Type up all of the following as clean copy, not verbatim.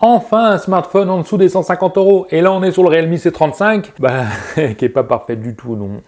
Enfin un smartphone en dessous des 150 €. Et là on est sur le Realme C35, qui est pas parfait du tout non.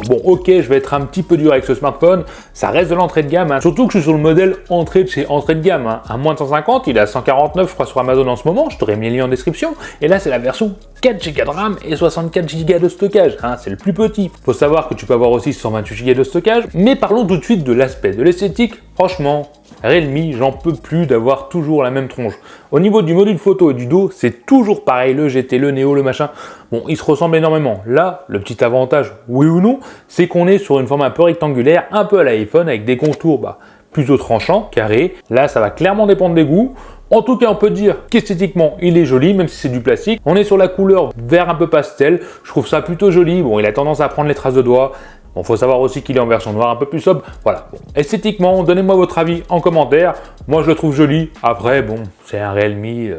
Bon ok, je vais être un petit peu dur avec ce smartphone, ça reste de l'entrée de gamme, hein. Surtout que je suis sur le modèle entrée de chez entrée de gamme, hein. À moins de 150, il est à 149 je crois sur Amazon en ce moment, je t'aurais mis le lien en description, et là c'est la version 4 Go de RAM et 64 Go de stockage, hein. C'est le plus petit. Faut savoir que tu peux avoir aussi 128 Go de stockage, mais parlons tout de suite de l'aspect, de l'esthétique, franchement, Realme, j'en peux plus d'avoir toujours la même tronche. Au niveau du module photo et du dos, c'est toujours pareil, le GT, le Neo, le machin. Bon, ils se ressemblent énormément. Là, le petit avantage, oui ou non, c'est qu'on est sur une forme un peu rectangulaire, un peu à l'iPhone, avec des contours plutôt tranchants, carrés. Là, ça va clairement dépendre des goûts. En tout cas, on peut dire qu'esthétiquement, il est joli, même si c'est du plastique. On est sur la couleur vert un peu pastel. Je trouve ça plutôt joli. Bon, il a tendance à prendre les traces de doigts. Bon, faut savoir aussi qu'il est en version noire, un peu plus sobre. Voilà. Bon. Esthétiquement, donnez-moi votre avis en commentaire. Moi, je le trouve joli. Après, bon, c'est un Realme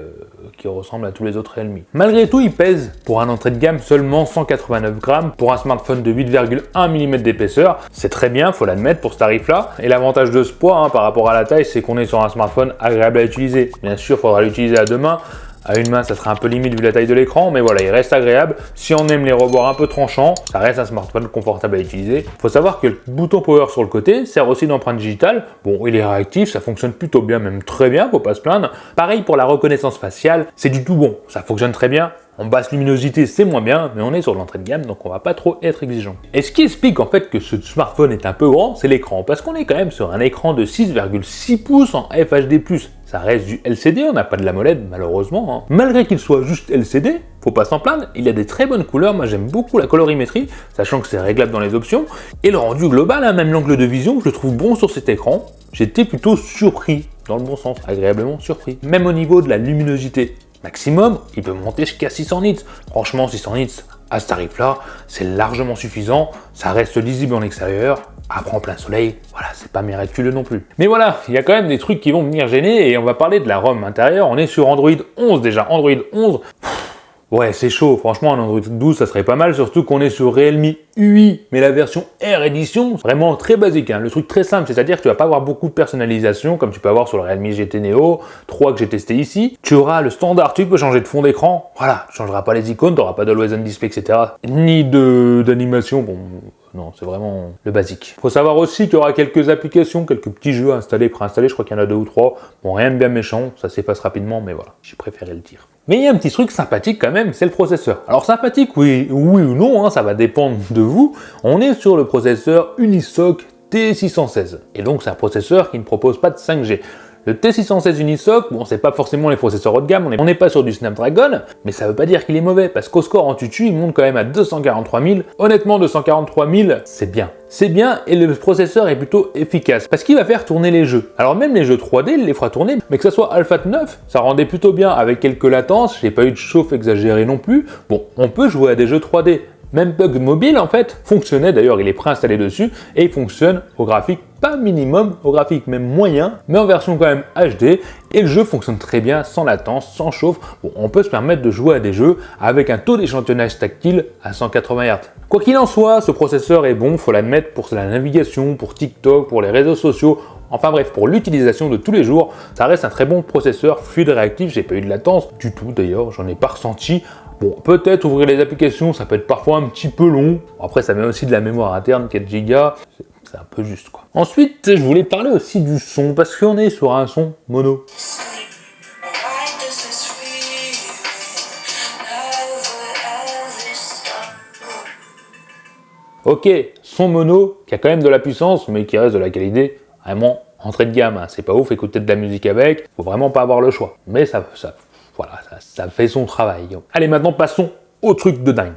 qui ressemble à tous les autres Realme. Malgré tout, il pèse pour un entrée de gamme seulement 189 grammes pour un smartphone de 8,1 mm d'épaisseur. C'est très bien, faut l'admettre pour ce tarif-là. Et l'avantage de ce poids, hein, par rapport à la taille, c'est qu'on est sur un smartphone agréable à utiliser. Bien sûr, il faudra l'utiliser à deux mains. À une main, ça sera un peu limite vu la taille de l'écran, mais voilà, il reste agréable. Si on aime les rebords un peu tranchants, ça reste un smartphone confortable à utiliser. Il faut savoir que le bouton power sur le côté sert aussi d'empreinte digitale. Bon, il est réactif, ça fonctionne plutôt bien, même très bien, faut pas se plaindre. Pareil pour la reconnaissance faciale, c'est du tout bon, ça fonctionne très bien. En basse luminosité, c'est moins bien, mais on est sur l'entrée de gamme, donc on va pas trop être exigeant. Et ce qui explique en fait que ce smartphone est un peu grand, c'est l'écran, parce qu'on est quand même sur un écran de 6,6 pouces en FHD+. Ça reste du LCD, on n'a pas de l'AMOLED malheureusement, hein. Malgré qu'il soit juste LCD, faut pas s'en plaindre, il a des très bonnes couleurs, moi j'aime beaucoup la colorimétrie, sachant que c'est réglable dans les options. Et le rendu global, hein, même l'angle de vision, je le trouve bon sur cet écran. J'étais plutôt surpris, dans le bon sens, agréablement surpris. Même au niveau de la luminosité maximum, il peut monter jusqu'à 600 nits. Franchement, 600 nits à ce tarif-là, c'est largement suffisant. Ça reste lisible en extérieur. Après en plein soleil, voilà, c'est pas miraculeux non plus. Mais voilà, il y a quand même des trucs qui vont venir gêner et on va parler de la ROM intérieure. On est sur Android 11 déjà. Android 11, ouais, c'est chaud. Franchement, un Android 12, ça serait pas mal. Surtout qu'on est sur Realme UI, mais la version Air Edition, vraiment très basique. Hein. Le truc très simple, c'est-à-dire que tu vas pas avoir beaucoup de personnalisation, comme tu peux avoir sur le Realme GT Neo 3 que j'ai testé ici. Tu auras le standard, tu peux changer de fond d'écran. Voilà, tu changeras pas les icônes, tu n'auras pas d'Always On Display, etc. Ni d'animation, bon... Non, c'est vraiment le basique. Faut savoir aussi qu'il y aura quelques applications, quelques petits jeux installés, préinstallés, je crois qu'il y en a 2 ou 3. Bon, rien de bien méchant, ça s'efface rapidement, mais voilà, j'ai préféré le dire. Mais il y a un petit truc sympathique quand même, c'est le processeur. Alors sympathique, oui ou non, hein, ça va dépendre de vous. On est sur le processeur Unisoc T616. Et donc c'est un processeur qui ne propose pas de 5G. Le T616 Unisoc, bon, c'est pas forcément les processeurs haut de gamme, on n'est pas sur du Snapdragon, mais ça veut pas dire qu'il est mauvais, parce qu'au score en tutu, il monte quand même à 243 000. Honnêtement, 243 000, c'est bien. C'est bien, et le processeur est plutôt efficace, parce qu'il va faire tourner les jeux. Alors même les jeux 3D, il les fera tourner, mais que ça soit Alpha 9, ça rendait plutôt bien, avec quelques latences, j'ai pas eu de chauffe exagérée non plus. Bon, on peut jouer à des jeux 3D. Même Bug Mobile, en fait, fonctionnait, d'ailleurs, il est préinstallé dessus, et il fonctionne au graphique, pas minimum, au graphique même moyen, mais en version quand même HD, et le jeu fonctionne très bien, sans latence, sans chauffe. Bon, on peut se permettre de jouer à des jeux avec un taux d'échantillonnage tactile à 180 Hz. Quoi qu'il en soit, ce processeur est bon, faut l'admettre, pour la navigation, pour TikTok, pour les réseaux sociaux, enfin bref, pour l'utilisation de tous les jours, ça reste un très bon processeur fluide et réactif, j'ai pas eu de latence du tout d'ailleurs, j'en ai pas ressenti. Bon, peut-être ouvrir les applications, ça peut être parfois un petit peu long. Après, ça met aussi de la mémoire interne, 4 Go, c'est un peu juste quoi. Ensuite, je voulais parler aussi du son, parce qu'on est sur un son mono. Ok, son mono, qui a quand même de la puissance, mais qui reste de la qualité vraiment entrée de gamme. Hein. C'est pas ouf, écouter de la musique avec, faut vraiment pas avoir le choix. Mais voilà, ça fait son travail. Allez, maintenant passons au truc de dingue.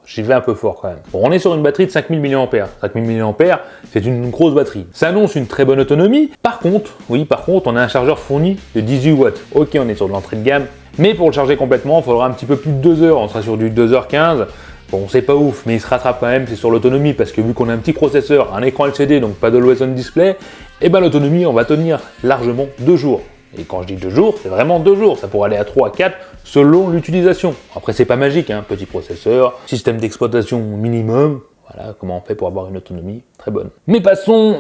J'y vais un peu fort quand même. Bon, on est sur une batterie de 5000 mAh. 5000 mAh, c'est une grosse batterie. Ça annonce une très bonne autonomie. Par contre, on a un chargeur fourni de 18 watts. Ok, on est sur de l'entrée de gamme. Mais pour le charger complètement, il faudra un petit peu plus de 2 heures. On sera sur du 2h15. Bon, c'est pas ouf, mais il se rattrape quand même, c'est sur l'autonomie, parce que vu qu'on a un petit processeur, un écran LCD, donc pas d'Always On Display, et ben l'autonomie, on va tenir largement 2 jours. Et quand je dis 2 jours, c'est vraiment 2 jours, ça pourrait aller à 3 à 4 selon l'utilisation. Après, c'est pas magique, hein, petit processeur, système d'exploitation minimum, voilà comment on fait pour avoir une autonomie très bonne. Mais passons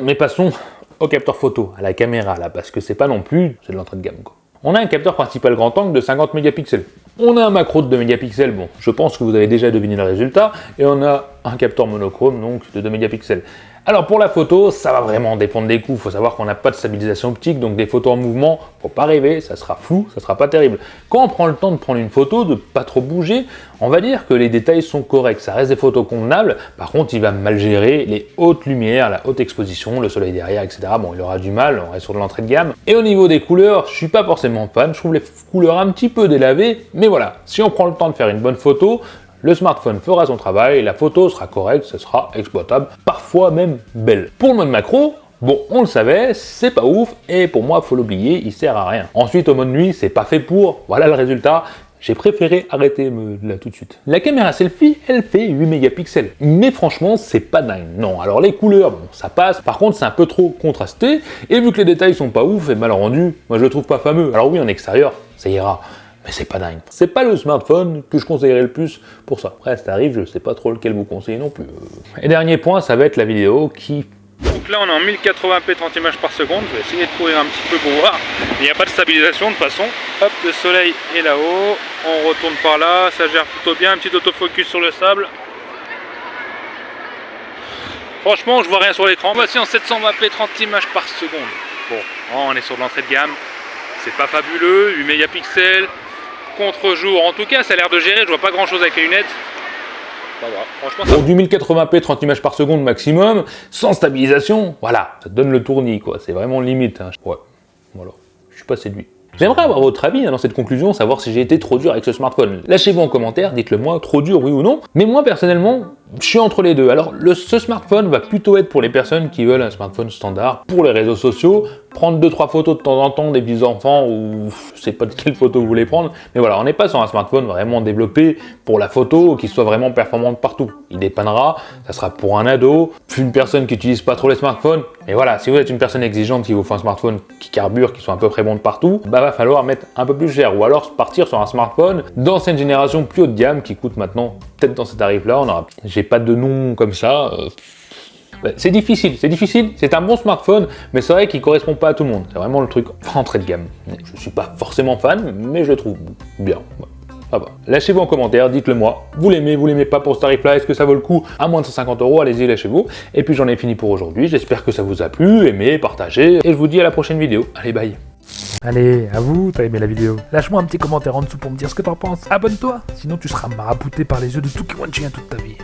au capteur photo, à la caméra là, parce que c'est pas non plus, c'est de l'entrée de gamme quoi. On a un capteur principal grand angle de 50 mégapixels. On a un macro de 2 mégapixels, bon, je pense que vous avez déjà deviné le résultat, et on a un capteur monochrome, donc de 2 mégapixels. Alors pour la photo, ça va vraiment dépendre des coups, il faut savoir qu'on n'a pas de stabilisation optique, donc des photos en mouvement, faut pas rêver, ça sera flou, ça sera pas terrible. Quand on prend le temps de prendre une photo, de pas trop bouger, on va dire que les détails sont corrects, ça reste des photos convenables, par contre il va mal gérer les hautes lumières, la haute exposition, le soleil derrière, etc. Bon, il aura du mal, on reste sur de l'entrée de gamme. Et au niveau des couleurs, je suis pas forcément fan, je trouve les couleurs un petit peu délavées, mais voilà, si on prend le temps de faire une bonne photo, le smartphone fera son travail, la photo sera correcte, ce sera exploitable, parfois même belle. Pour le mode macro, bon, on le savait, c'est pas ouf, et pour moi, faut l'oublier, il sert à rien. Ensuite, au mode nuit, c'est pas fait pour, voilà le résultat. J'ai préféré arrêter là tout de suite. La caméra selfie, elle fait 8 mégapixels. Mais franchement, c'est pas dingue. Non, alors les couleurs, bon, ça passe. Par contre, c'est un peu trop contrasté. Et vu que les détails sont pas ouf et mal rendus, moi je le trouve pas fameux. Alors oui, en extérieur, ça ira. Mais c'est pas dingue. C'est pas le smartphone que je conseillerais le plus pour ça. Après, ça arrive, je sais pas trop lequel vous conseillez non plus. Et dernier point, ça va être la vidéo qui... Donc là, on est en 1080p 30 images par seconde. Je vais essayer de courir un petit peu pour voir. Il n'y a pas de stabilisation de toute façon. Hop, le soleil est là-haut. On retourne par là. Ça gère plutôt bien. Un petit autofocus sur le sable. Franchement, je vois rien sur l'écran. Voici en 720p 30 images par seconde. Bon, on est sur de l'entrée de gamme. C'est pas fabuleux. 8 mégapixels. Contre-jour. En tout cas, ça a l'air de gérer. Je vois pas grand-chose avec les lunettes. Franchement, pour du 1080p 30 images par seconde maximum, sans stabilisation, voilà, ça donne le tournis quoi, c'est vraiment limite. Hein. Ouais, voilà, je suis pas séduit. J'aimerais avoir votre avis dans cette conclusion, savoir si j'ai été trop dur avec ce smartphone. Lâchez-vous en commentaire, dites-le moi, trop dur oui ou non. Mais moi personnellement, je suis entre les deux. Alors ce smartphone va plutôt être pour les personnes qui veulent un smartphone standard, pour les réseaux sociaux, prendre 2-3 photos de temps en temps des petits enfants ou je sais pas de quelle photo vous voulez prendre. Mais voilà, on n'est pas sur un smartphone vraiment développé pour la photo, qui soit vraiment performante partout. Il dépannera, ça sera pour un ado, une personne qui n'utilise pas trop les smartphones. Et voilà, si vous êtes une personne exigeante qui vous fait un smartphone qui carbure, qui soit à peu près bon de partout, bah va falloir mettre un peu plus cher ou alors partir sur un smartphone d'ancienne génération plus haut de gamme qui coûte maintenant peut-être dans ces tarifs-là. On aura, j'ai pas de nom comme ça. C'est difficile, c'est un bon smartphone, mais c'est vrai qu'il correspond pas à tout le monde. C'est vraiment le truc entrée de gamme. Je suis pas forcément fan, mais je le trouve bien. Ah bah. Lâchez-vous en commentaire, dites-le moi. Vous l'aimez pas pour ce tarif-là? Est-ce que ça vaut le coup? À moins de 150 €, allez-y, lâchez-vous. Et puis j'en ai fini pour aujourd'hui. J'espère que ça vous a plu, aimé, partagé. Et je vous dis à la prochaine vidéo. Allez, bye. Allez, à vous, t'as aimé la vidéo. Lâche-moi un petit commentaire en dessous pour me dire ce que t'en penses. Abonne-toi, sinon tu seras marabouté par les yeux de tout qui Chien toute ta vie.